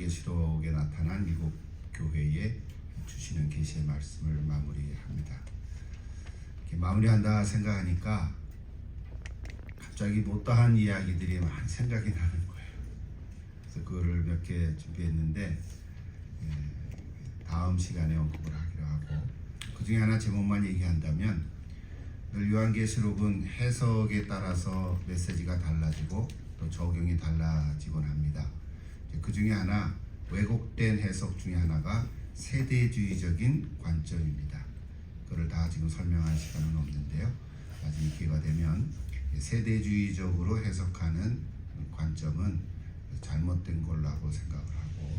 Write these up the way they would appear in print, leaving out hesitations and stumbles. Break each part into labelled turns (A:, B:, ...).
A: 요한계시록에 나타난 미국 교회에 주시는 계시의 말씀을 마무리합니다. 이렇게 마무리한다 생각하니까 갑자기 못다한 이야기들이 많이 생각이 나는 거예요. 그래서 그거를 몇 개 준비했는데 다음 시간에 언급을 하기로 하고, 그 중에 하나 제목만 얘기한다면, 늘 요한계시록은 해석에 따라서 메시지가 달라지고 또 적용이 달라지곤 합니다. 그 중에 하나, 왜곡된 해석 중에 하나가 세대주의적인 관점입니다. 그걸 다 지금 설명할 시간은 없는데요, 나중에 기회가 되면 세대주의적으로 해석하는 관점은 잘못된 걸로 생각을 하고,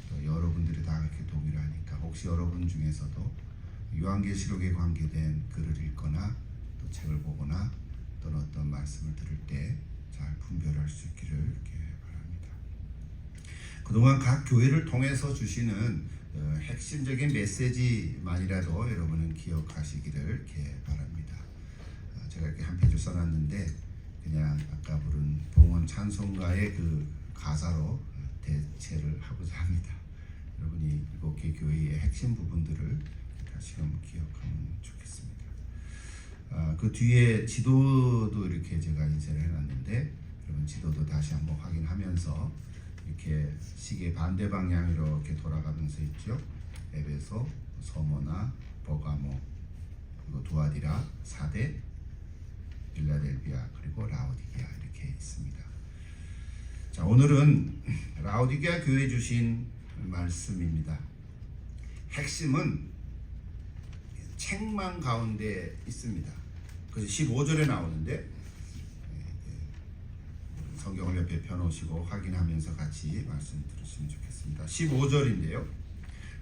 A: 또 여러분들이 다 그렇게 동의를 하니까 혹시 여러분 중에서도 요한계시록에 관계된 글을 읽거나 또 책을 보거나 또는 어떤 말씀을 들을 때 잘 분별할 수 있기를 이렇게 바랍니다. 그동안 각 교회를 통해서 주시는 핵심적인 메시지만이라도 여러분은 기억하시기를 이렇게 바랍니다. 제가 이렇게 한 페이지 써놨는데 그냥 아까 부른 봉헌 찬송가의 그 가사로 대체를 하고자 합니다. 여러분이 7개 교회의 핵심 부분들을 다시금 기억하면 좋겠습니다. 그 뒤에 지도도 이렇게 제가 인쇄를 해놨는데, 여러분 지도도 다시 한번 확인하면서 이렇게 시계 반대 방향으로 이렇게 돌아가면서 있죠. 에베소, 서모나, 버가모, 그리고 두아디라, 사대, 빌라델비아, 그리고 라오디게아 이렇게 있습니다. 자, 오늘은 라오디게아 교회 주신 말씀입니다. 핵심은 책망 가운데 있습니다. 그래서 15절에 나오는데 성경을 옆에 펴놓으시고 확인하면서 같이 말씀 들으시면 좋겠습니다. 15절인데요.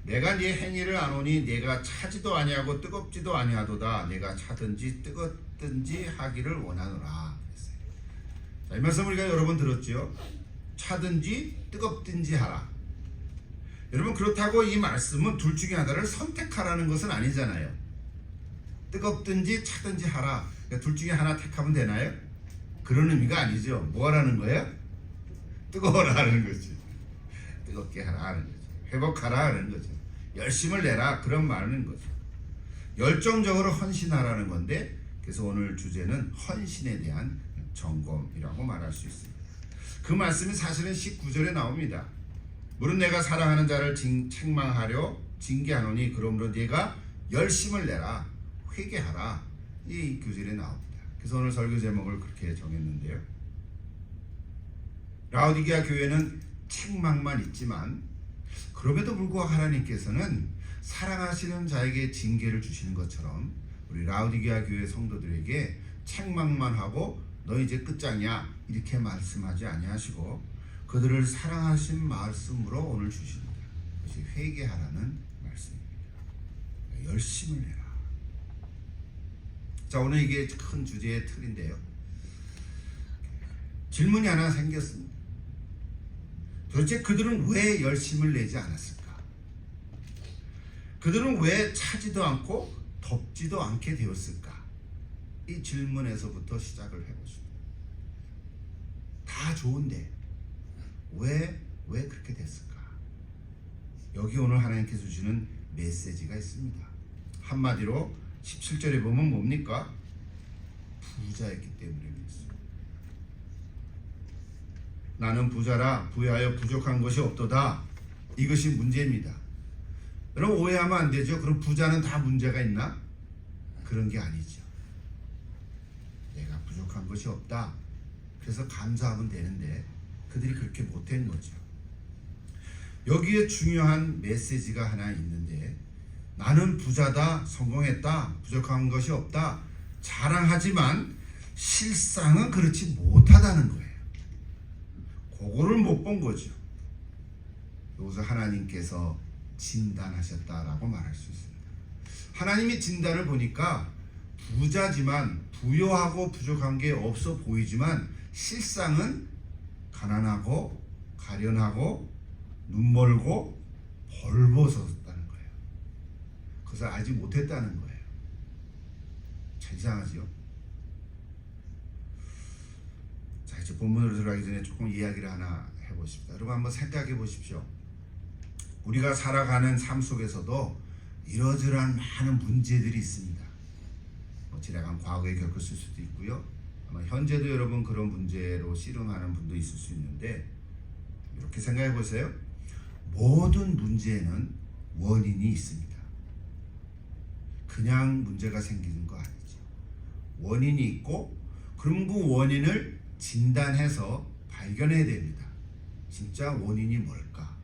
A: 내가 네 행위를 아노니 네가 차지도 아니하고 뜨겁지도 아니하도다. 내가 차든지 뜨겁든지 하기를 원하노라. 그랬어요. 자, 이 말씀 우리가 여러 번 들었죠. 차든지 뜨겁든지 하라. 여러분, 그렇다고 이 말씀은 둘 중에 하나를 선택하라는 것은 아니잖아요. 뜨겁든지 차든지 하라. 그러니까 둘 중에 하나 택하면 되나요? 그런 의미가 아니죠. 뭐 하라는 거예요? 뜨거워라 하는 거지. 뜨겁게 하라 하는 거죠. 회복하라 하는 거죠. 열심을 내라, 그런 말하는 거죠. 열정적으로 헌신하라는 건데, 그래서 오늘 주제는 헌신에 대한 점검이라고 말할 수 있습니다. 그 말씀이 사실은 19절에 나옵니다. 물은 내가 사랑하는 자를 책망하려 징계하노니 그러므로 네가 열심을 내라, 회개하라. 이 교절에 나옵니다. 그래서 오늘 설교 제목을 그렇게 정했는데요. 라오디게아 교회는 책망만 있지만 그럼에도 불구하고 하나님께서는 사랑하시는 자에게 징계를 주시는 것처럼 우리 라오디게아 교회 성도들에게 책망만 하고 너 이제 끝장이야 이렇게 말씀하지 아니하시고 그들을 사랑하신 말씀으로 오늘 주십니다. 그것이 회개하라는 말씀입니다. 열심을 내라. 자, 오늘 이게 큰 주제의 틀인데요. 질문이 하나 생겼습니다. 도대체 그들은 왜 열심을 내지 않았을까? 그들은 왜 차지도 않고 덥지도 않게 되었을까? 이 질문에서부터 시작을 해보십니다. 다 좋은데 왜 그렇게 됐을까? 여기 오늘 하나님께서 주시는 메시지가 있습니다. 한마디로 17절에 보면 뭡니까? 부자였기 때문에 그랬어요. 나는 부자라 부여하여 부족한 것이 없도다. 이것이 문제입니다. 여러분, 오해하면 안 되죠. 그럼 부자는 다 문제가 있나? 그런 게 아니죠. 내가 부족한 것이 없다. 그래서 감사하면 되는데 그들이 그렇게 못한 거죠. 여기에 중요한 메시지가 하나 있는데, 나는 부자다, 성공했다, 부족한 것이 없다 자랑하지만 실상은 그렇지 못하다는 거예요. 그거를 못 본 거죠. 여기서 하나님께서 진단하셨다라고 말할 수 있습니다. 하나님이 진단을 보니까 부자지만 부요하고 부족한 게 없어 보이지만 실상은 가난하고 가련하고 눈멀고 벌벗었다는 거예요. 그것을 알지 못했다는 거예요. 참 이상하지요? 자, 이제 본문으로 들어가기 전에 조금 이야기를 하나 해보십시다. 여러분 한번 생각해 보십시오. 우리가 살아가는 삶 속에서도 이러저러한 많은 문제들이 있습니다. 지나간 과거에 겪었을 수도 있고요. 아마 현재도 여러분 그런 문제로 씨름하는 분도 있을 수 있는데, 이렇게 생각해 보세요. 모든 문제에는 원인이 있습니다. 그냥 문제가 생기는 거 아니죠. 원인이 있고, 그럼 그 원인을 진단해서 발견해야 됩니다. 진짜 원인이 뭘까?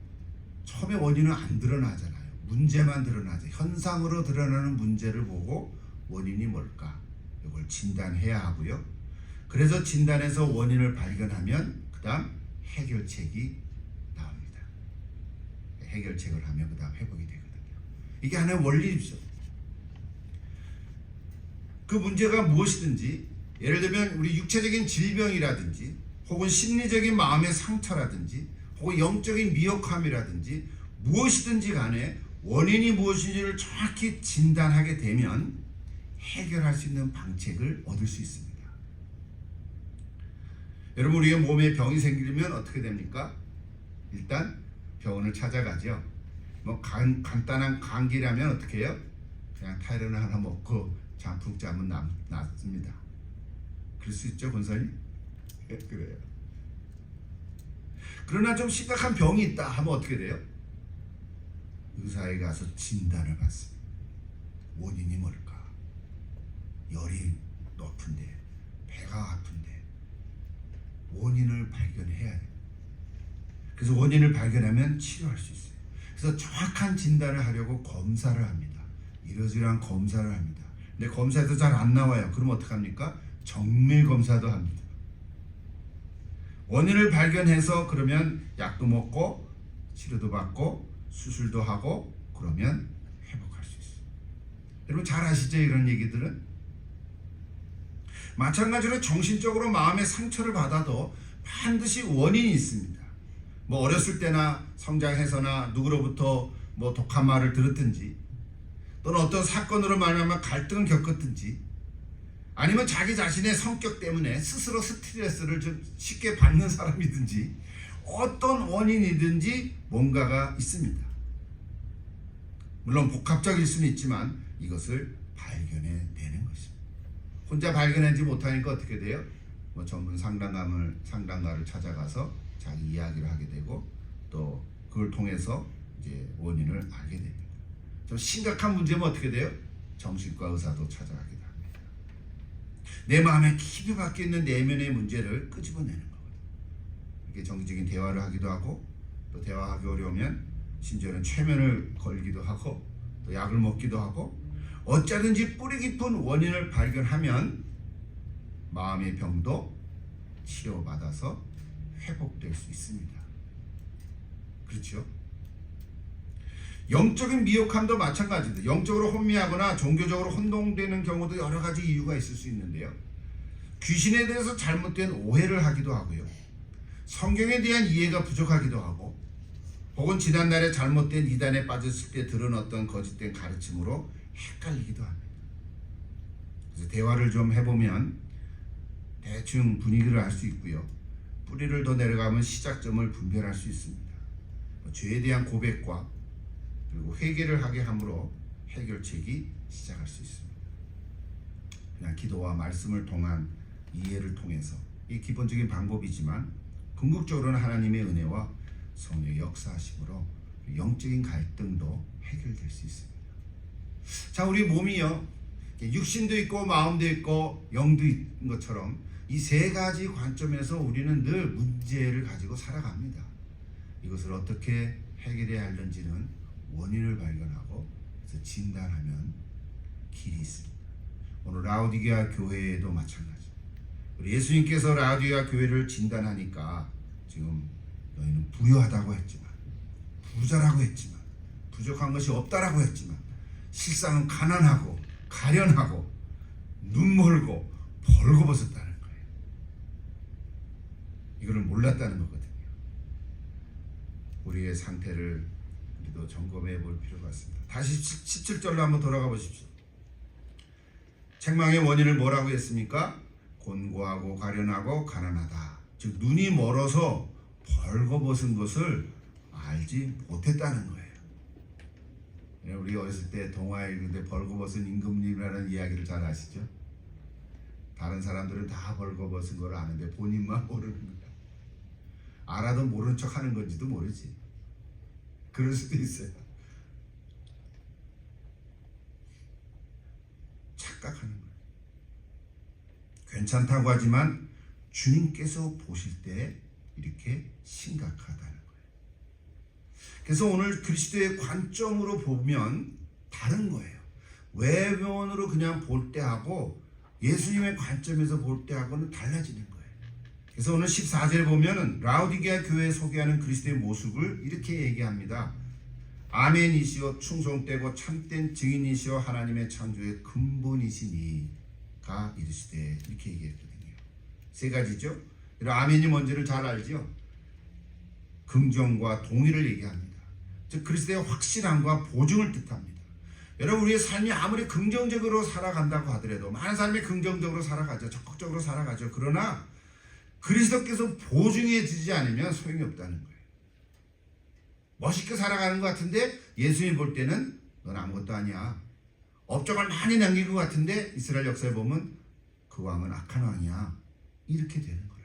A: 처음에 원인은 안 드러나잖아요. 문제만 드러나죠. 현상으로 드러나는 문제를 보고 원인이 뭘까? 이걸 진단해야 하고요. 그래서 진단해서 원인을 발견하면 그 다음 해결책이 나옵니다. 해결책을 하면 그 다음 회복이 되거든요. 이게 하나의 원리죠. 그 문제가 무엇이든지, 예를 들면 우리 육체적인 질병이라든지 혹은 심리적인 마음의 상처라든지 혹은 영적인 미혹함이라든지 무엇이든지 간에 원인이 무엇인지를 정확히 진단하게 되면 해결할 수 있는 방책을 얻을 수 있습니다. 여러분, 우리의 몸에 병이 생기면 어떻게 됩니까? 일단 병원을 찾아가죠. 간단한 감기라면 어떻게 해요? 그냥 타이레놀 하나 먹고 잠풍 자면 낫습니다. 그럴 수 있죠, 권사님? 그래요. 그러나 좀 심각한 병이 있다 하면 어떻게 돼요? 의사에 가서 진단을 받습니다. 원인이 뭘까? 열이 높은데, 배가 아픈데, 원인을 발견해야 돼요. 그래서 원인을 발견하면 치료할 수 있어요. 그래서 정확한 진단을 하려고 검사를 합니다. 이러저러한 검사를 합니다. 근데 검사에도 잘 안 나와요. 그럼 어떡합니까? 정밀 검사도 합니다. 원인을 발견해서 그러면 약도 먹고 치료도 받고 수술도 하고 그러면 회복할 수 있어요. 여러분 잘 아시죠? 이런 얘기들은? 마찬가지로 정신적으로 마음의 상처를 받아도 반드시 원인이 있습니다. 어렸을 때나 성장해서나 누구로부터 독한 말을 들었든지, 또는 어떤 사건으로 말하면 갈등을 겪었든지, 아니면 자기 자신의 성격 때문에 스스로 스트레스를 좀 쉽게 받는 사람이든지, 어떤 원인이든지 뭔가가 있습니다. 물론 복합적일 수는 있지만 이것을 발견해내는 것입니다. 혼자 발견하지 못하니까 어떻게 돼요? 전문 상담가를 찾아가서 자기 이야기를 하게 되고, 또 그걸 통해서 이제 원인을 알게 됩니다. 좀 심각한 문제면 어떻게 돼요? 정신과 의사도 찾아가게 됩니다. 내 마음에 깊이 박혀 있는 내면의 문제를 끄집어내는 거거든요. 이렇게 정기적인 대화를 하기도 하고, 또 대화하기 어려우면 심지어는 최면을 걸기도 하고, 또 약을 먹기도 하고, 어쩌든지 뿌리 깊은 원인을 발견하면 마음의 병도 치료받아서 회복될 수 있습니다. 그렇죠? 영적인 미혹함도 마찬가지입니다. 영적으로 혼미하거나 종교적으로 혼동되는 경우도 여러 가지 이유가 있을 수 있는데요. 귀신에 대해서 잘못된 오해를 하기도 하고요. 성경에 대한 이해가 부족하기도 하고, 혹은 지난날에 잘못된 이단에 빠졌을 때 들은 어떤 거짓된 가르침으로 헷갈리기도 합니다. 그래서 대화를 좀 해보면 대충 분위기를 알 수 있고요. 뿌리를 더 내려가면 시작점을 분별할 수 있습니다. 죄에 대한 고백과 그리고 회개를 하게 함으로 해결책이 시작할 수 있습니다. 그냥 기도와 말씀을 통한 이해를 통해서, 이 기본적인 방법이지만 궁극적으로는 하나님의 은혜와 성령의 역사하심으로 영적인 갈등도 해결될 수 있습니다. 자, 우리 몸이요, 육신도 있고 마음도 있고 영도 있는 것처럼 이 세 가지 관점에서 우리는 늘 문제를 가지고 살아갑니다. 이것을 어떻게 해결해야 하는지는 원인을 발견하고 그래서 진단하면 길이 있습니다. 오늘 라오디게아 교회도 마찬가지. 우리 예수님께서 라오디게아 교회를 진단하니까, 지금 너희는 부유하다고 했지만, 부자라고 했지만, 부족한 것이 없다라고 했지만, 실상은 가난하고 가련하고 눈멀고 벌거벗었다는 거예요. 이거를 몰랐다는 거거든요. 우리의 상태를 우리도 점검해 볼 필요가 있습니다. 다시 17절로 한번 돌아가 보십시오. 책망의 원인을 뭐라고 했습니까? 곤고하고 가련하고 가난하다. 즉 눈이 멀어서 벌거벗은 것을 알지 못했다는 거예요. 우리 어렸을 때 동화 읽는데 벌거벗은 임금님이라는 이야기를 잘 아시죠? 다른 사람들은 다 벌거벗은 걸 아는데 본인만 모르는 거야. 알아도 모르는 척 하는 건지도 모르지. 그럴 수도 있어요. 착각하는 거예요. 괜찮다고 하지만 주님께서 보실 때 이렇게 심각하다는 거예요. 그래서 오늘 그리스도의 관점으로 보면 다른 거예요. 외면으로 그냥 볼 때하고 예수님의 관점에서 볼 때하고는 달라지는 거예요. 그래서 오늘 14절 보면은 라오디게아 교회에 소개하는 그리스도의 모습을 이렇게 얘기합니다. 아멘이시오 충성되고 참된 증인이시오 하나님의 창조의 근본이시니가 이르시되 이렇게 얘기했거든요. 세 가지죠. 아멘이 뭔지를 잘 알죠. 긍정과 동의를 얘기합니다. 즉 그리스도의 확실함과 보증을 뜻합니다. 여러분 우리의 삶이 아무리 긍정적으로 살아간다고 하더라도 많은 사람이 긍정적으로 살아가죠. 적극적으로 살아가죠. 그러나 그리스도께서 보증해 주지 않으면 소용이 없다는 거예요. 멋있게 살아가는 것 같은데 예수님 볼 때는 넌 아무것도 아니야. 업적을 많이 남긴 것 같은데 이스라엘 역사에 보면 그 왕은 악한 왕이야. 이렇게 되는 거예요.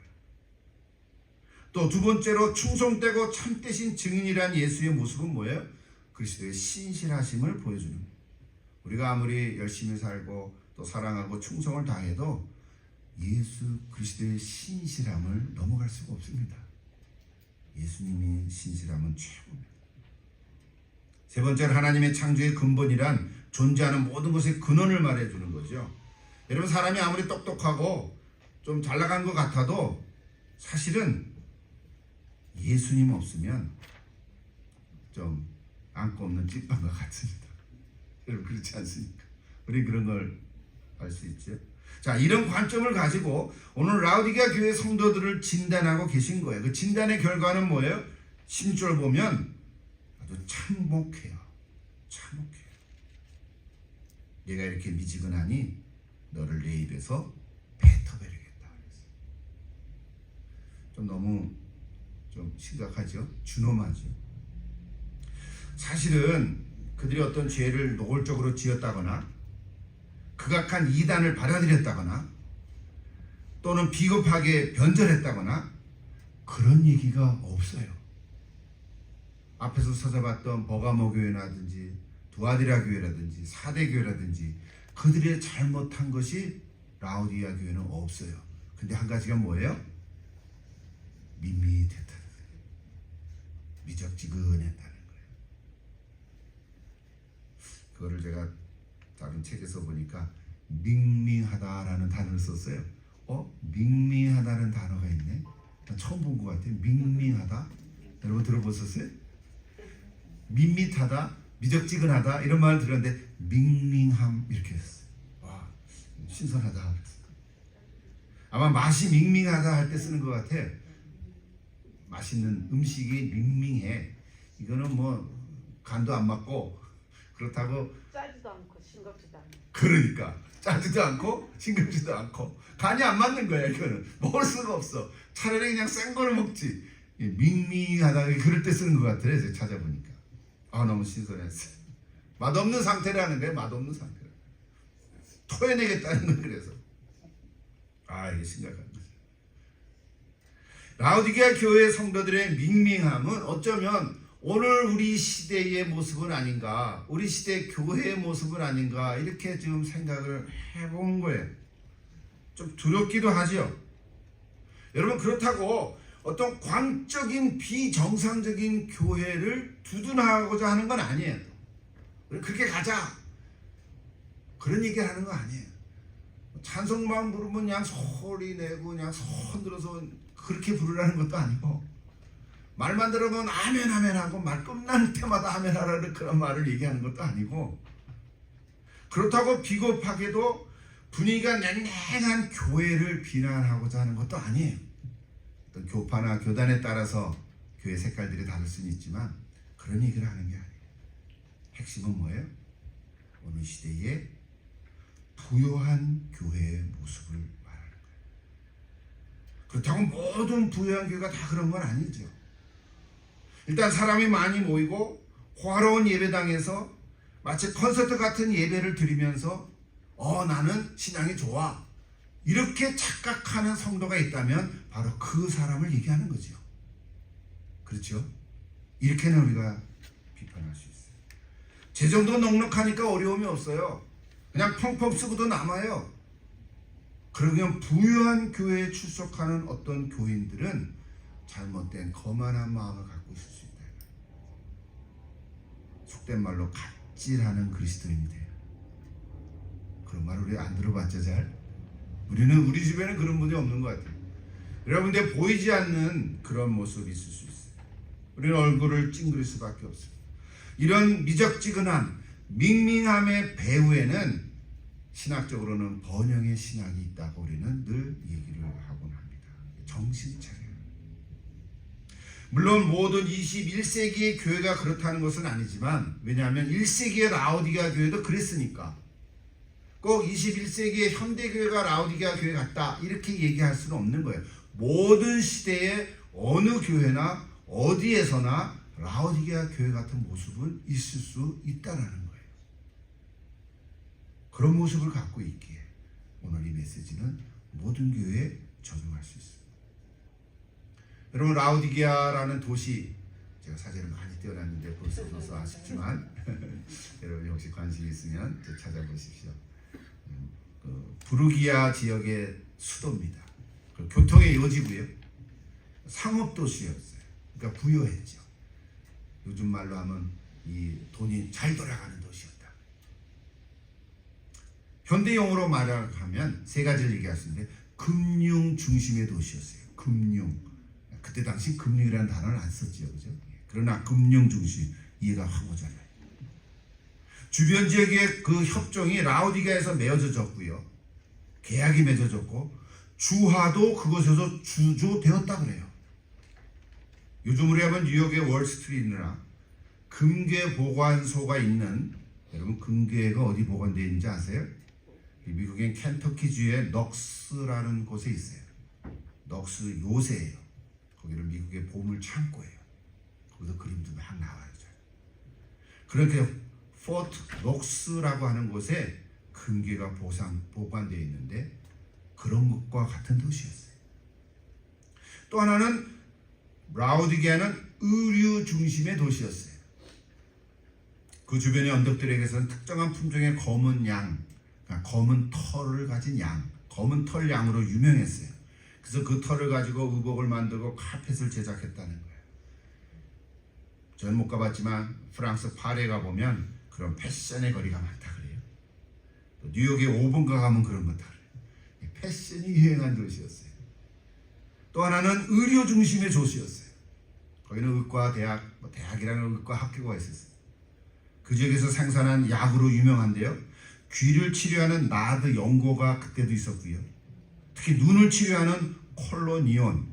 A: 또 두 번째로 충성되고 참되신 증인이란 예수의 모습은 뭐예요? 그리스도의 신실하심을 보여주는 거예요. 우리가 아무리 열심히 살고 또 사랑하고 충성을 다해도 예수 그리스도의 신실함을 넘어갈 수가 없습니다. 예수님의 신실함은 최고입니다. 세 번째로 하나님의 창조의 근본이란 존재하는 모든 것의 근원을 말해주는 거죠. 여러분 사람이 아무리 똑똑하고 좀 잘나간 것 같아도 사실은 예수님 없으면 좀 안고 없는 찐빵과 같습니다. 여러분 그렇지 않습니까? 우리 그런 걸 알 수 있죠. 자, 이런 관점을 가지고 오늘 라오디게아 교회 성도들을 진단하고 계신 거예요. 그 진단의 결과는 뭐예요? 16절 보면 아주 참혹해요. 참혹해요. 내가 이렇게 미지근하니 너를 내 입에서 뱉어버리겠다. 좀 너무 좀 심각하죠? 준엄하죠. 사실은 그들이 어떤 죄를 노골적으로 지었다거나 극악한 이단을 받아들였다거나 또는 비겁하게 변절했다거나 그런 얘기가 없어요. 앞에서 찾아봤던 버가모 교회라든지 두아디라 교회라든지 사대 교회라든지 그들의 잘못한 것이 라오디게아 교회는 없어요. 근데 한 가지가 뭐예요? 밋밋했다는 거예요. 미적지근했다는 거예요. 그거를 제가 다른 책에서 보니까 밍밍하다라는 단어를 썼어요. 밍밍하다는 단어가 있네. 난 처음 본 것 같아요. 밍밍하다. 여러분 들어보셨어요? 밋밋하다, 미적지근하다 이런 말을 들었는데 밍밍함 이렇게 했어요. 와, 신선하다. 아마 맛이 밍밍하다 할 때 쓰는 것 같아. 맛있는 음식이 밍밍해. 이거는 뭐 간도 안 맞고 그렇다고
B: 짜지도 않고 싱겁지도 않고.
A: 그러니까 짜지도 않고 싱겁지도 않고 간이 안 맞는 거야. 이거는 먹을 수가 없어. 차라리 그냥 센 걸 먹지. 밍밍하다 그럴 때 쓰는 것 같아요. 제가 찾아보니까 너무 신선했어요. 맛없는 상태라는 거예요. 맛없는 상태. 토해내겠다는 거예요. 그래서 이게 심각한 거죠. 라오디게아 교회 성도들의 밍밍함은 어쩌면 오늘 우리 시대의 모습은 아닌가, 우리 시대 교회의 모습은 아닌가 이렇게 지금 생각을 해본 거예요. 좀 두렵기도 하죠. 여러분 그렇다고 어떤 광적인 비정상적인 교회를 두둔하고자 하는 건 아니에요. 우리 그렇게 가자 그런 얘기를 하는 거 아니에요. 찬송만 부르면 그냥 소리 내고 그냥 손 들어서 그렇게 부르라는 것도 아니고 말만 들으면 아멘 아멘 하고 말 끝날 때마다 아멘 하라는 그런 말을 얘기하는 것도 아니고 그렇다고 비겁하게도 분위기가 냉랭한 교회를 비난하고자 하는 것도 아니에요. 어떤 교파나 교단에 따라서 교회 색깔들이 다를 수는 있지만 그런 얘기를 하는 게 아니에요. 핵심은 뭐예요? 오늘 시대에 부요한 교회의 모습을 말하는 거예요. 그렇다고 모든 부요한 교회가 다 그런 건 아니죠. 일단 사람이 많이 모이고 화로운 예배당에서 마치 콘서트 같은 예배를 드리면서 나는 신앙이 좋아 이렇게 착각하는 성도가 있다면 바로 그 사람을 얘기하는 거죠. 그렇죠? 이렇게는 우리가 비판할 수 있어요. 재정도 넉넉하니까 어려움이 없어요. 그냥 펑펑 쓰고도 남아요. 그러면 부유한 교회에 출석하는 어떤 교인들은 잘못된 거만한 마음을 갖고 있을 수 있다. 속된 말로 갑질하는 그리스도인이 돼요. 그런 말 우리 안 들어봤죠 잘? 우리 집에는 그런 분이 없는 것 같아요. 여러분들 보이지 않는 그런 모습이 있을 수 있어요. 우리는 얼굴을 찡그릴 수밖에 없어요. 이런 미적지근한 밍밍함의 배후에는 신학적으로는 번영의 신학이 있다고 우리는 늘 얘기를 하곤 합니다. 정신 차려요. 물론 모든 21세기의 교회가 그렇다는 것은 아니지만, 왜냐하면 1세기의 라오디게아 교회도 그랬으니까 꼭 21세기의 현대교회가 라오디게아 교회 같다 이렇게 얘기할 수는 없는 거예요. 모든 시대의 어느 교회나 어디에서나 라오디게아 교회 같은 모습은 있을 수 있다는 거예요. 그런 모습을 갖고 있기에 오늘 이 메시지는 모든 교회에 적용할 수 있습니다. 여러분, 라오디게아라는 도시, 제가 사진을 많이 띄워놨는데 볼 수 없어서 아쉽지만 여러분 혹시 관심이 있으면 찾아보십시오. 부르기아 지역의 수도입니다. 교통의 요지고요. 상업도시였어요. 그러니까 부유했죠. 요즘 말로 하면 이 돈이 잘 돌아가는 도시였다. 현대용어로 말하면 세 가지를 얘기할 수 있는데, 금융 중심의 도시였어요. 금융. 그때 당시 금융이라는 단어를 안 썼죠, 그죠? 그러나 금융 중심, 이해가 확 오잖아요. 주변 지역의 그 협정이 라오디게아에서 맺어졌고요. 계약이 맺어졌고 주화도 그곳에서 주조되었다 그래요. 요즘 우리 하면 뉴욕의 월스트리트나 금괴 보관소가 있는, 여러분 금괴가 어디 보관되어 있는지 아세요? 미국의 켄터키주의 넉스라는 곳에 있어요. 넉스 요새예요. 거기는 미국의 보물 창고예요. 거기서 그림도 막 나와요. 그렇게 포트 넉스라고 하는 곳에 금괴가 보관되어 있는데, 그런 것과 같은 도시였어요. 또 하나는 라오디게아는 의류 중심의 도시였어요. 그 주변의 언덕들에게서는 특정한 품종의 검은 양, 그러니까 검은 털을 가진 양, 검은 털 양으로 유명했어요. 그래서 그 털을 가지고 의복을 만들고 카펫을 제작했다는 거예요. 저는 못 가봤지만 프랑스 파리에 가보면 그런 패션의 거리가 많다 그래요. 또 뉴욕의 5분가 가면 그런 거 다 그래요. 패션이 유행한 도시였어요. 또 하나는 의료 중심의 도시였어요. 거기는 의과 대학, 대학이라는 의과 학교가 있었어요. 그 지역에서 생산한 약으로 유명한데요. 귀를 치료하는 나드 연고가 그때도 있었고요. 특히 눈을 치료하는 콜로니온,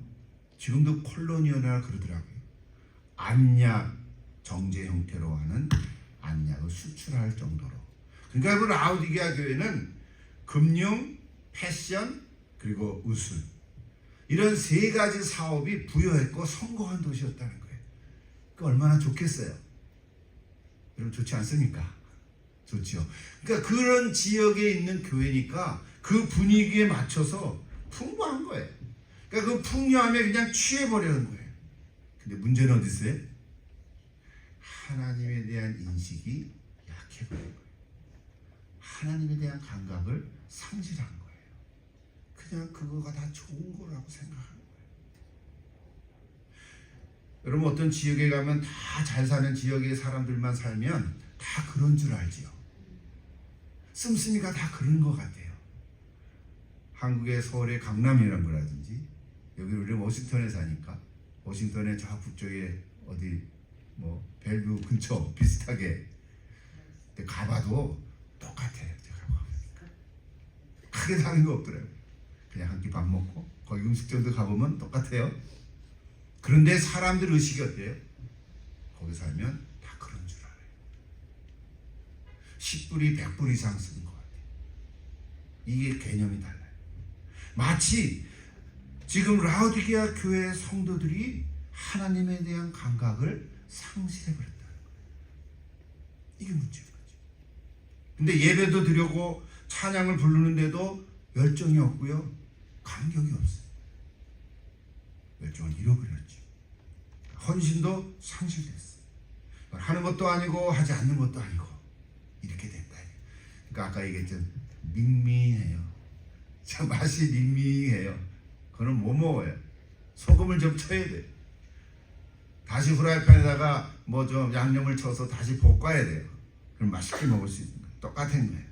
A: 지금도 콜로니온이라고 그러더라고요. 안약 정제 형태로 하는 안약을 수출할 정도로. 그러니까 그 라오디게아 교회는 금융, 패션, 그리고 의술, 이런 세 가지 사업이 부여했고 성공한 도시였다는 거예요. 그 얼마나 좋겠어요. 여러분 좋지 않습니까? 좋죠. 그러니까 그런 지역에 있는 교회니까 그 분위기에 맞춰서 풍부한 거예요. 그러니까 그 풍요함에 그냥 취해버리는 거예요. 근데 문제는 어디 있어요? 하나님에 대한 인식이 약해버린 거예요. 하나님에 대한 감각을 상실한 거예요. 그냥 그거가 다 좋은 거라고 생각하는 거예요. 여러분, 어떤 지역에 가면 다 잘 사는 지역의 사람들만 살면 다 그런 줄 알지요. 씀씀이가 다 그런 것 같아요. 한국의 서울의 강남이라는 거라든지, 여기 우리 워싱턴에 사니까 워싱턴의 저 북쪽에 어디 뭐 벨뷰 근처 비슷하게 가봐도 똑같아요. 제가 가보니까 크게 다른 거 없더라고요. 그냥 한 끼 밥 먹고 거기 음식점도 가보면 똑같아요. 그런데 사람들 의식이 어때요? 거기 살면 다 그런 줄 알아요. 10불이 100불 이상 쓰는 것 같아요. 이게 개념이 달라요. 마치 지금 라오디게아 교회 성도들이 하나님에 대한 감각을 상실해버렸다는 거예요. 이게 문제인 거죠. 근데 예배도 드리고 찬양을 부르는데도 열정이 없고요. 감격이 없어요. 열정을 잃어버렸죠. 헌신도 상실됐어요. 하는 것도 아니고 하지 않는 것도 아니고 이렇게 됐다. 그러니까 아까 얘기했죠. 밍밍해요. 참 맛이 밍밍해요. 그거는 못 먹어요. 소금을 좀 쳐야 돼요. 다시 후라이팬에다가 뭐 좀 양념을 쳐서 다시 볶아야 돼요. 그럼 맛있게 먹을 수 있는 거예요. 똑같은 거예요.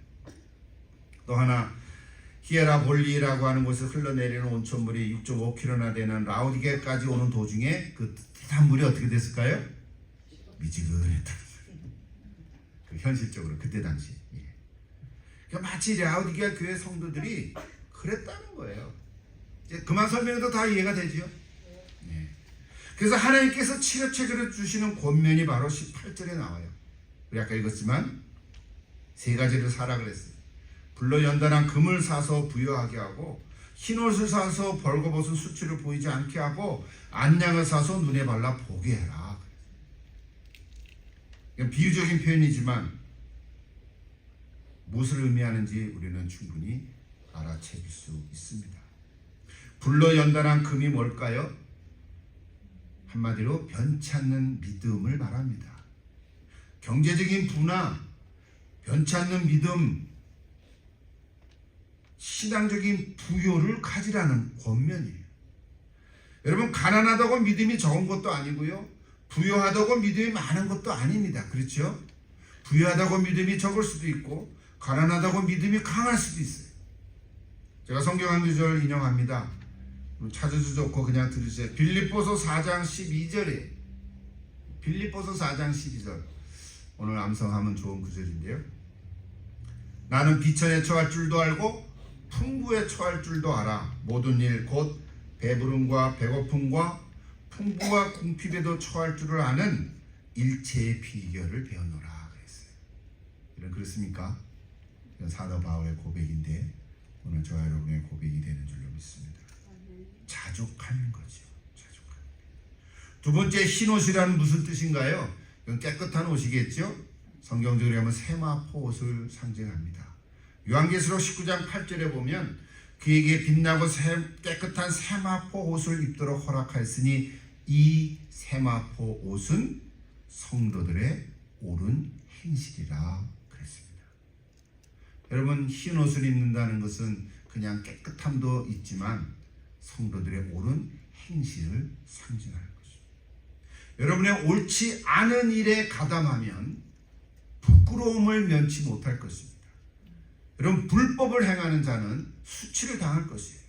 A: 또 하나 히에라볼리라고 하는 곳에서 흘러내리는 온천물이 6.5km나 되는 라우디게까지 오는 도중에 그 뜨뜻한 물이 어떻게 됐을까요? 미지근했다. 그 현실적으로 그때 당시. 그러니까 마치 라우디게 교회 성도들이 그랬다는 거예요. 이제 그만 설명해도 다 이해가 되죠. 네. 그래서 하나님께서 치료책으로 주시는 권면이 바로 18절에 나와요. 우리 아까 읽었지만 세 가지를 사라 그랬어요. 불로 연단한 금을 사서 부여하게 하고 흰옷을 사서 벌거벗은 수치를 보이지 않게 하고 안약을 사서 눈에 발라 보게 해라. 비유적인 표현이지만 무엇을 의미하는지 우리는 충분히 알아채길 수 있습니다. 불로 연단한 금이 뭘까요? 한마디로 변치 않는 믿음을 말합니다. 경제적인 부나 변치 않는 믿음, 신앙적인 부요를 가지라는 권면이에요. 여러분, 가난하다고 믿음이 적은 것도 아니고요, 부요하다고 믿음이 많은 것도 아닙니다. 그렇죠? 부유하다고 믿음이 적을 수도 있고 가난하다고 믿음이 강할 수도 있어요. 제가 성경 한 구절 인용합니다. 찾아도 좋고 그냥 들으세요. 빌립보서 4장 12절에 빌립보서 4장 12절 오늘 암송하면 좋은 구절인데요. 나는 비천에 처할 줄도 알고 풍부에 처할 줄도 알아. 모든 일 곧 배부름과 배고픔과 풍부와 궁핍에도 처할 줄을 아는 일체의 비결을 배워노라 그랬어요. 이런 그렇습니까? 이건 사도 바울의 고백인데 오늘 저와 여러분의 고백이 되는 줄로 믿습니다. 자족하는 거죠. 자족하는. 두 번째, 흰옷이라는 무슨 뜻인가요? 이건 깨끗한 옷이겠죠? 성경적으로 하면 세마포 옷을 상징합니다. 요한계시록 19장 8절에 보면 그에게 빛나고 깨끗한 세마포 옷을 입도록 허락하였으니 이 세마포 옷은 성도들의 옳은 행실이라 그랬습니다. 여러분, 흰 옷을 입는다는 것은 그냥 깨끗함도 있지만 성도들의 옳은 행실을 상징하는 것입니다. 여러분의 옳지 않은 일에 가담하면 부끄러움을 면치 못할 것입니다. 여러분, 불법을 행하는 자는 수치를 당할 것이에요.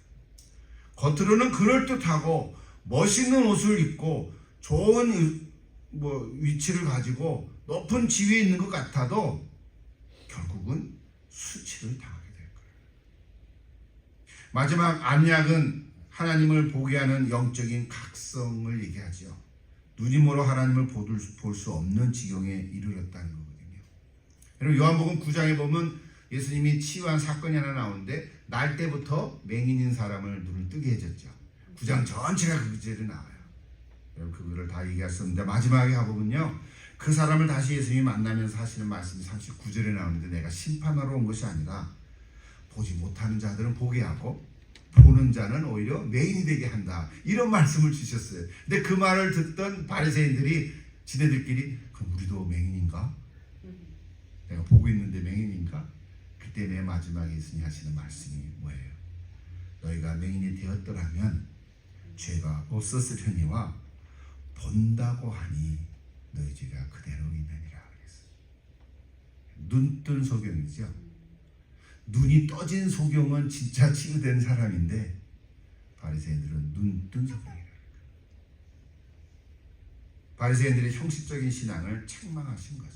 A: 겉으로는 그럴듯하고 멋있는 옷을 입고 좋은 위치를 가지고 높은 지위에 있는 것 같아도 결국은 수치를 당하게 될 거예요. 마지막 안약은 하나님을 보게 하는 영적인 각성을 얘기하죠. 눈이 멀어 하나님을 볼 수 없는 지경에 이르렀다는 거거든요. 여러분, 요한복음 9장에 보면 예수님이 치유한 사건이 하나 나오는데 날 때부터 맹인인 사람을 눈을 뜨게 해줬죠. 9장 전체가 그 구절이 나와요. 여러분, 그거를 다 얘기할 수 없는데 마지막에 가보면요, 그 사람을 다시 예수님이 만나면서 하시는 말씀이 39절에 나오는데 내가 심판하러 온 것이 아니라 보지 못하는 자들은 보게 하고 보는 자는 오히려 맹인이 되게 한다, 이런 말씀을 주셨어요. 근데 그 말을 듣던 바리새인들이 지네들끼리 그럼 우리도 맹인인가? 내가 보고 있는데 맹인인가? 그때 맨 마지막에 예수님이 하시는 말씀이 뭐예요? 너희가 맹인이 되었더라면 죄가 없었으려니와 본다고 하니 너희 죄가 그대로 있느니라 그랬어요. 눈뜬 소경이죠. 눈이 떠진 소경은 진짜 치유된 사람인데 바리새인들은 눈뜬 소경이에요. 바리새인들의 형식적인 신앙을 책망하신 거죠.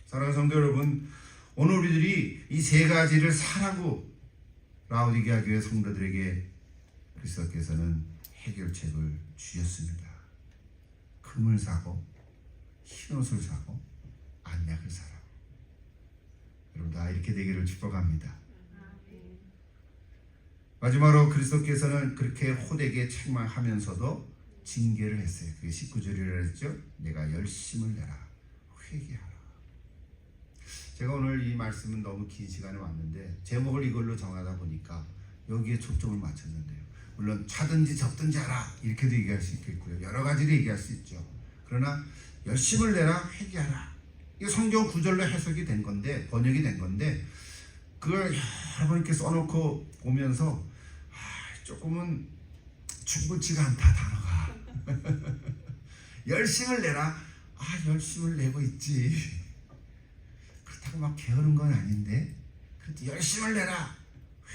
A: 사랑하는 성도 여러분, 오늘 우리들이 이 세 가지를 사라고 라오디게아 교회 성도들에게 그리스도께서는 해결책을 주셨습니다. 금을 사고 흰옷을 사고 안약을 사라. 여러분, 다 이렇게 되기를 축복합니다. 마지막으로 그리스도께서는 그렇게 호되게 책망하면서도 징계를 했어요. 그게 19절이라 했죠. 내가 열심을 내라 회개하라. 제가 오늘 이 말씀은 너무 긴 시간에 왔는데 제목을 이걸로 정하다 보니까 여기에 초점을 맞췄는데요. 물론 차든지 접든지 하라 이렇게도 얘기할 수 있겠고요. 여러 가지로 얘기할 수 있죠. 그러나 열심을 내라 회개하라. 이게 성경 구절로 해석이 된 건데 번역이 된 건데 그걸 여러 번 이렇게 써놓고 보면서 조금은 충분치가 않다 단어가. 열심을 내라. 열심을 내고 있지. 그렇다고 막 게으른 건 아닌데 그래도 열심을 내라.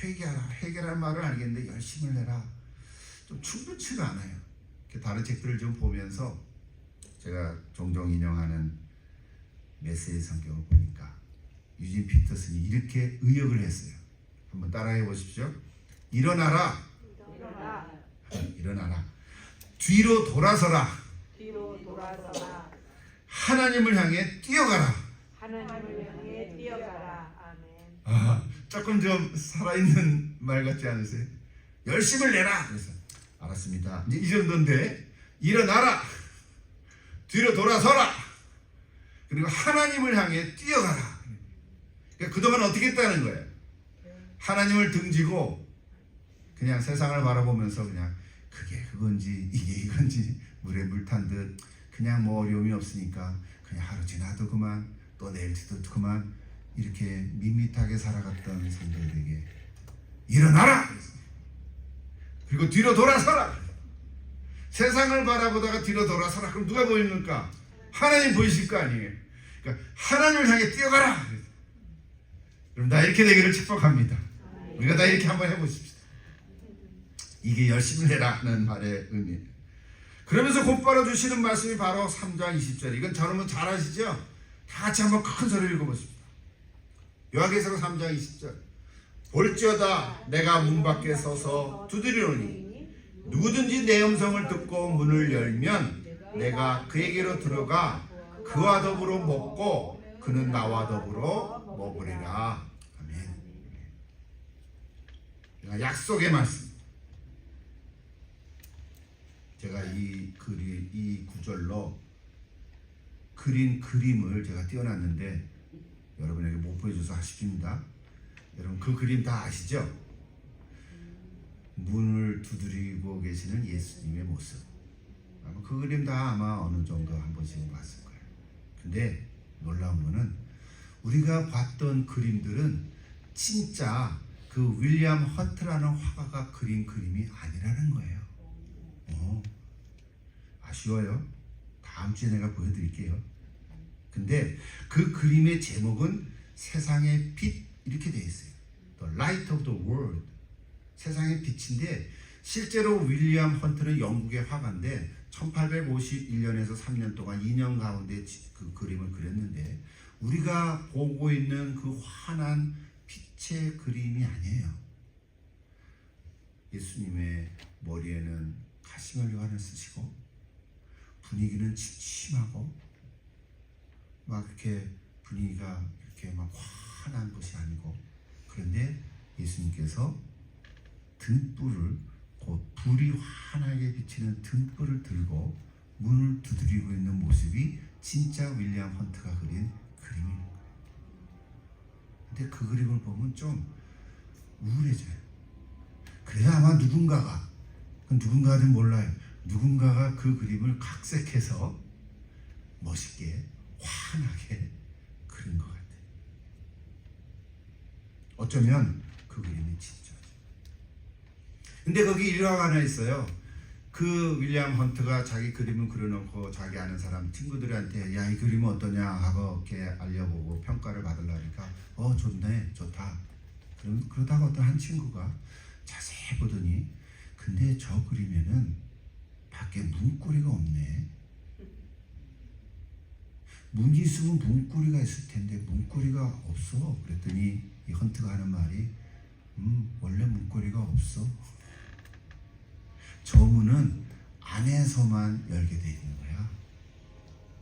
A: 회개하라. 회개라는 말을 알겠는데 열심을 내라. 좀 충분치가 않아요. 다른 책들을 좀 보면서 제가 종종 인용하는 메시지 성경을 보니까 유진 피터슨이 이렇게 의역을 했어요. 한번 따라해 보십시오. 일어나라. 일어나라. 뒤로 돌아서라.
B: 뒤로 돌아서라.
A: 하나님을 향해 뛰어가라.
B: 하나님을 향해 뛰어가라. 아멘.
A: 조금 좀 살아있는 말 같지 않으세요? 열심을 내라. 그래서 알았습니다. 이제 이 정도인데 일어나라. 뒤로 돌아서라. 그리고 하나님을 향해 뛰어가라. 그러니까 그동안 어떻게 했다는 거예요? 하나님을 등지고 그냥 세상을 바라보면서 그냥 그게 그건지 이게 이건지 물에 물 탄 듯 그냥 뭐 어려움이 없으니까 그냥 하루 지나도 그만 또 내일 지도 그만 이렇게 밋밋하게 살아갔던 성도들에게 일어나라! 그리고 뒤로 돌아서라! 세상을 바라보다가 뒤로 돌아서라. 그럼 누가 보입니까? 하나님 보이실 거 아니에요. 그러니까 하나님을 향해 뛰어가라! 그럼 나 이렇게 되기를 축복합니다. 우리가 다 이렇게 한번 해보십시다. 이게 열심을 내라 하는 말의 의미예요. 그러면서 곧바로 주시는 말씀이 바로 3장 20절. 이건 여러분 잘 아시죠? 다 같이 한번 큰 소리를 읽어보십시다. 요한계시록 3장 20절. 볼지어다 내가 문 밖에 서서 두드리노니 누구든지 내 음성을 듣고 문을 열면 내가 그에게로 들어가 그와 더불어 먹고 그는 나와 더불어 먹으리라. 아멘. 약속의 말씀. 제가 이 구절로 그린 그림을 제가 띄워놨는데 여러분에게 못 보여줘서 아쉽습니다. 여러분 그 그림 다 아시죠? 문을 두드리고 계시는 예수님의 모습. 아마 그 그림 다 아마 어느 정도 한 번씩은 봤을 거예요. 근데 놀라운 거는 우리가 봤던 그림들은 진짜 그 윌리엄 헌트라는 화가가 그린 그림이 아니라는 거예요. 아쉬워요. 다음 주에 내가 보여드릴게요. 근데 그 그림의 제목은 세상의 빛 이렇게 되어 있어요. The Light of the World. 세상의 빛인데 실제로 윌리엄 헌트는 영국의 화가인데 1851년에서 3년 동안 2년 가운데 그 그림을 그렸는데 우리가 보고 있는 그 환한 빛의 그림이 아니에요. 예수님의 머리에는 가시멜 요한을 쓰시고 분위기는 침침하고 막 이렇게 분위기가 이렇게 막 환한 것이 아니고 그런데 예수님께서 등불을 곧 불이 환하게 비치는 등불을 들고 문을 두드리고 있는 모습이 진짜 윌리엄 헌트가 그린 그림입니다. 근데 그 그림을 보면 좀 우울해져요. 그래서 아마 누군가는 몰라요. 누군가가 그 그림을 각색해서 멋있게 환하게 그린 것 같아요. 어쩌면 그 그림이 진짜죠. 근데 거기 일화가 하나 있어요. 그 윌리엄 헌트가 자기 그림을 그려놓고 자기 아는 사람 친구들한테 야, 이 그림은 어떠냐 하고 이렇게 알려보고 평가를 받으려니까 좋네, 좋다. 그러다가 어떤 한 친구가 자세히 보더니 근데 저 그림에는 밖에 문고리가 없네. 문이 있으면 문고리가 있을 텐데 문고리가 없어. 그랬더니 이 헌트가 하는 말이 원래 문고리가 없어. 저 문은 안에서만 열게 돼 있는 거야.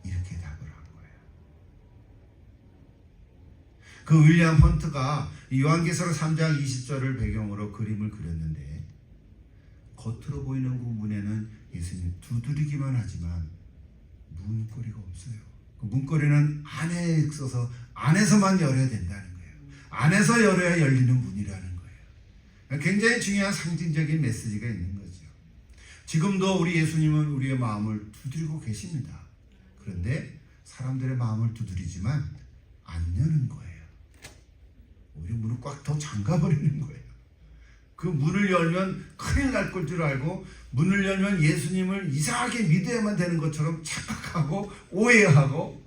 A: 이렇게 답을 한 거예요. 그 윌리엄 헌트가 요한계시록 3장 20절을 배경으로 그림을 그렸는데 겉으로 보이는 그 문에는 예수님 두드리기만 하지만 문고리가 없어요. 그 문고리는 안에 있어서 안에서만 열어야 된다는 거예요. 안에서 열어야 열리는 문이라는 거예요. 굉장히 중요한 상징적인 메시지가 있는 거죠. 지금도 우리 예수님은 우리의 마음을 두드리고 계십니다. 그런데 사람들의 마음을 두드리지만 안 여는 거예요. 오히려 문을 꽉 더 잠가버리는 거예요. 그 문을 열면 큰일 날 걸 줄 알고 문을 열면 예수님을 이상하게 믿어야만 되는 것처럼 착각하고 오해하고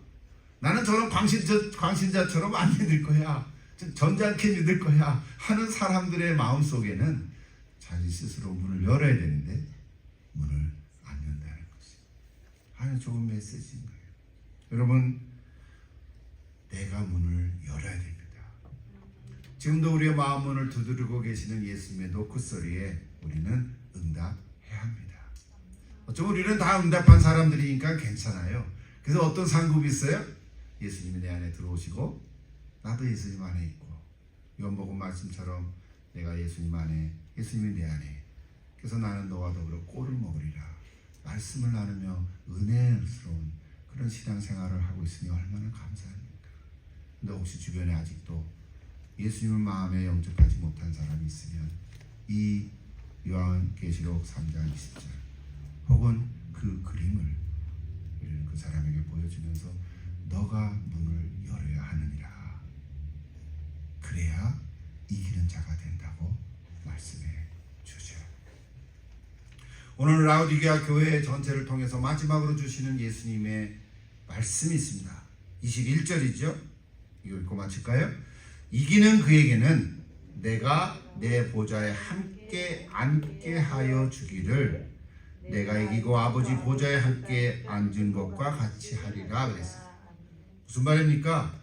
A: 나는 저런 광신자처럼 안 믿을 거야. 점잖게 믿을 거야 하는 사람들의 마음속에는 자기 스스로 문을 열어야 되는데 문을 안 연다는 것이 아주 좋은 메시지인 거예요. 여러분, 내가 문을 열어야 됩니다. 지금도 우리의 마음 문을 두드리고 계시는 예수님의 노크소리에 우리는 응답해야 합니다. 어쩌면 우리는 다 응답한 사람들이니까 괜찮아요. 그래서 어떤 상급이 있어요? 예수님이 내 안에 들어오시고 나도 예수님 안에 있고 요한복음 말씀처럼 내가 예수님 안에 예수님이 내 안에 그래서 나는 너와 더불어 꼴을 먹으리라. 말씀을 나누며 은혜스러운 그런 신앙생활을 하고 있으니 얼마나 감사합니까? 근데 혹시 주변에 아직도 예수님을 마음에 영접하지 못한 사람이 있으면 이 요한계시록 3장 20절 혹은 그 그림을 우리는 그 사람에게 보여주면서 너가 문을 열어야 하느니라. 그래야 이기는 자가 된다고 말씀해 주죠. 오늘 라우디게아 교회 전체를 통해서 마지막으로 주시는 예수님의 말씀이 있습니다. 21절이죠. 이거 읽고 마칠까요? 이기는 그에게는 내가 내 보좌에 함께 앉게 하여 주기를 내가 이기고 아버지 보좌에 함께 앉은 것과 같이 하리라 그랬어요. 무슨 말입니까?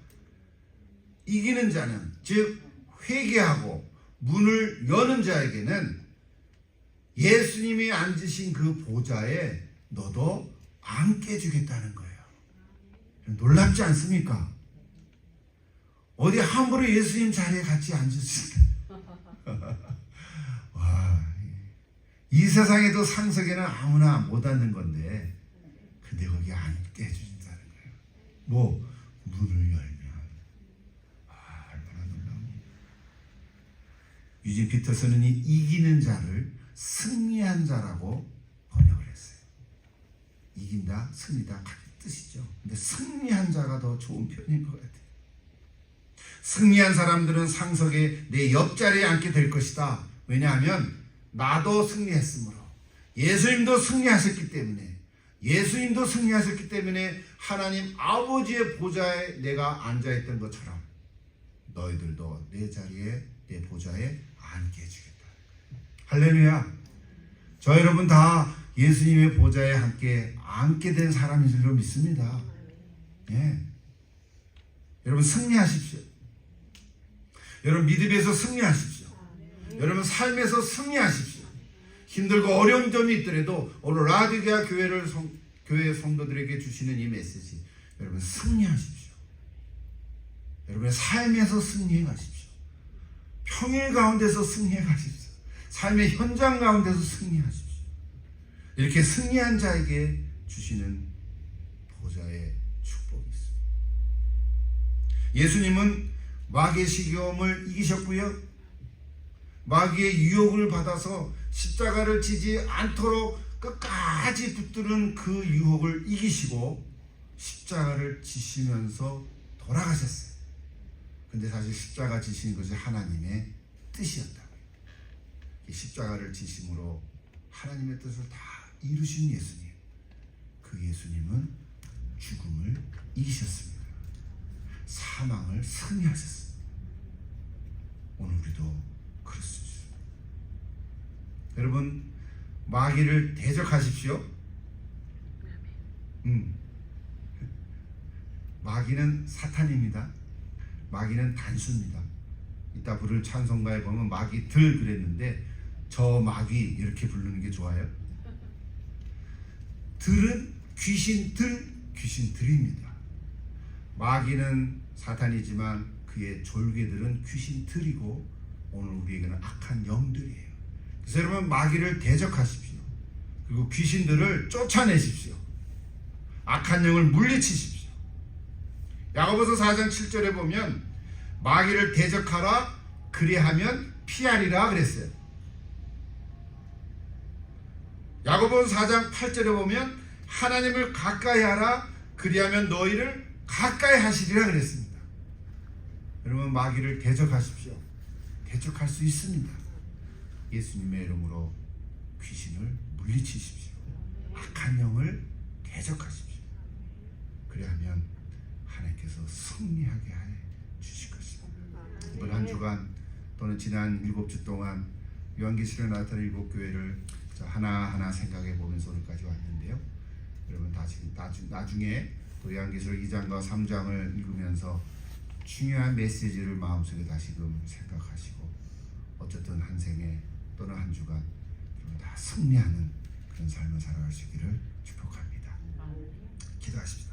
A: 이기는 자는 즉 회개하고 문을 여는 자에게는 예수님이 앉으신 그 보좌에 너도 앉게 해주겠다는 거예요. 놀랍지 않습니까? 어디 함부로 예수님 자리에 같이 앉으시다. 와, 이 세상에도 상석에는 아무나 못 앉는 건데 근데 거기 앉게 해주신다는 거예요. 뭐 문을 열면 얼마나 놀라웁니까? 유진 피터슨은 이 이기는 자를 승리한 자라고 번역을 했어요. 이긴다, 승리다 같은 뜻이죠. 근데 승리한 자가 더 좋은 표현인 것 같아요. 승리한 사람들은 상석에 내 옆자리에 앉게 될 것이다. 왜냐하면 나도 승리했으므로 예수님도 승리하셨기 때문에 하나님 아버지의 보좌에 내가 앉아있던 것처럼 너희들도 내 자리에 내 보좌에 앉게 해주겠다. 할렐루야. 저 여러분 다 예수님의 보좌에 함께 앉게 된 사람인 줄로 믿습니다. 예. 여러분 승리하십시오. 여러분 믿음에서 승리하십시오. 여러분 삶에서 승리하십시오. 힘들고 어려운 점이 있더라도 오늘 라우디게아 교회 성도들에게 주시는 이 메시지, 여러분 승리하십시오. 여러분의 삶에서 승리해 가십시오. 평일 가운데서 승리해 가십시오. 삶의 현장 가운데서 승리하십시오. 이렇게 승리한 자에게 주시는 보좌의 축복이 있습니다. 예수님은 마귀의 시험을 이기셨고요. 마귀의 유혹을 받아서 십자가를 지지 않도록 끝까지 붙드는 그 유혹을 이기시고 십자가를 지시면서 돌아가셨어요. 근데 사실 십자가 지시는 것이 하나님의 뜻이었다고요. 십자가를 지심으로 하나님의 뜻을 다 이루신 예수님, 그 예수님은 죽음을 이기셨습니다. 사망을 승리하셨습니다. 오늘 우리도 그럴 수 있습니다. 여러분 마귀를 대적하십시오. 마귀는 사탄입니다. 마귀는 단수입니다. 이따 부를 찬송가에 보면 마귀들 그랬는데 저 마귀 이렇게 부르는 게 좋아요. 들은 귀신들입니다. 마귀는 사탄이지만 그의 졸개들은 귀신들이고 오늘 우리에게는 악한 영들이에요. 그래서 여러분 마귀를 대적하십시오. 그리고 귀신들을 쫓아내십시오. 악한 영을 물리치십시오. 야고보서 4장 7절에 보면 마귀를 대적하라 그리하면 피하리라 그랬어요. 야고보서 4장 8절에 보면 하나님을 가까이 하라 그리하면 너희를 가까이 하시리라 그랬습니다. 여러분 마귀를 대적하십시오. 대적할 수 있습니다. 예수님의 이름으로 귀신을 물리치십시오. 악한 영을 대적하십시오. 그리하면 하나님께서 승리하게 해 주실 것입니다. 이번 한 주간 또는 지난 7주 동안 요한계시록에 나타난 7교회를 하나하나 생각해 보면서 오늘까지 왔는데요. 여러분 나중에 또 요한계시록 2장과 3장을 읽으면서 중요한 메시지를 마음속에 다시금 생각하시고 어쨌든 한 생에 또는 한 주간 다 승리하는 그런 삶을 살아갈 수 있기를 축복합니다. 기도하십시다.